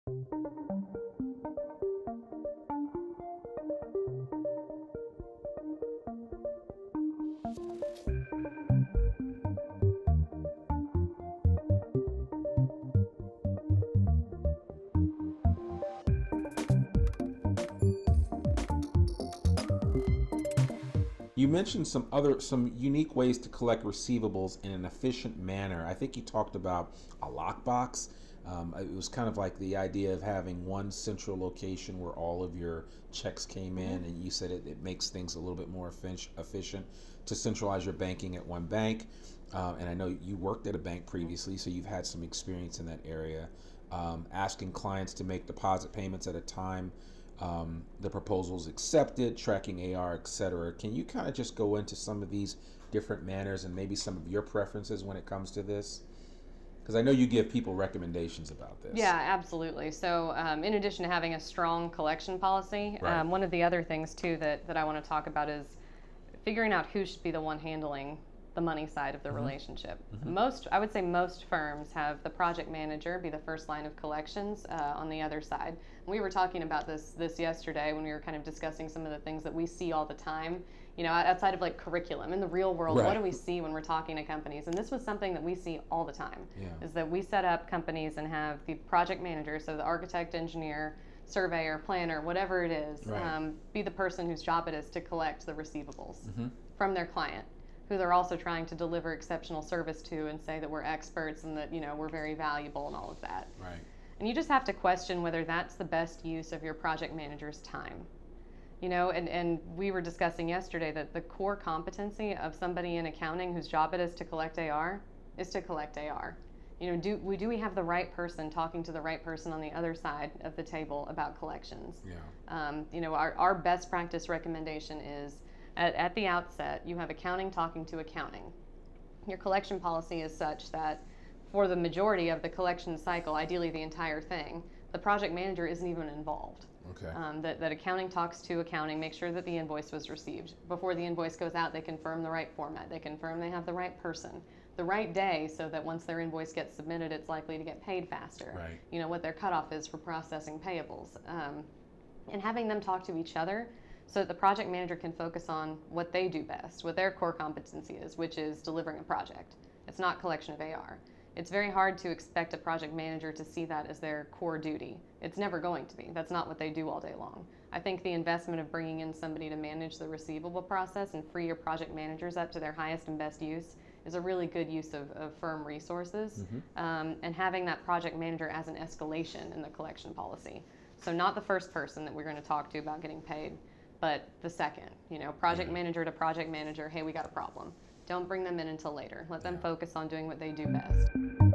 You mentioned some unique ways to collect receivables in an efficient manner. I think you talked about a lockbox. It was kind of like the idea of having one central location where all of your checks came in, and you said it makes things a little bit more efficient to centralize your banking at one bank. And I know you worked at a bank previously, so you've had some experience in that area. Asking clients to make deposit payments at a time the proposals accepted, tracking AR, etc. Can you kind of just go into some of these different manners and maybe some of your preferences when it comes to this? Because I know you give people recommendations about this. Yeah, absolutely. So in addition to having a strong collection policy, Right. one of the other things too that I want to talk about is figuring out who should be the one handling the money side of the relationship. I would say most firms have the project manager be the first line of collections on the other side. We were talking about this yesterday when we were kind of discussing some of the things that we see all the time, you know, outside of like curriculum in the real world. Right. What do we see when we're talking to companies? And this was something that we see all the time. Yeah. Is that we set up companies and have the project manager, so the architect, engineer, surveyor, planner, whatever it is, Right. be the person whose job it is to collect the receivables from their client, who they're also trying to deliver exceptional service to and say that we're experts and that, you know, we're very valuable and all of that. Right. And you just have to question whether that's the best use of your project manager's time. You know, and we were discussing yesterday that the core competency of somebody in accounting whose job it is to collect AR is to collect AR. You know, do we have the right person talking to the right person on the other side of the table about collections? Yeah. You know, our best practice recommendation is at the outset, you have accounting talking to accounting. Your collection policy is such that for the majority of the collection cycle, ideally the entire thing, the project manager isn't even involved. Okay. That accounting talks to accounting, make sure that the invoice was received. Before the invoice goes out, they confirm the right format. They confirm they have the right person, the right day, so that once their invoice gets submitted, it's likely to get paid faster. Right. You know, what their cutoff is for processing payables. And having them talk to each other so that the project manager can focus on what they do best, what their core competency is, which is delivering a project. It's not collection of AR. It's very hard to expect a project manager to see that as their core duty. It's never going to be. That's not what they do all day long. I think the investment of bringing in somebody to manage the receivable process and free your project managers up to their highest and best use is a really good use of firm resources. And having that project manager as an escalation in the collection policy. So not the first person that we're going to talk to about getting paid, but the second, you know, project manager to project manager, hey, we got a problem. Don't bring them in until later. Let them focus on doing what they do best.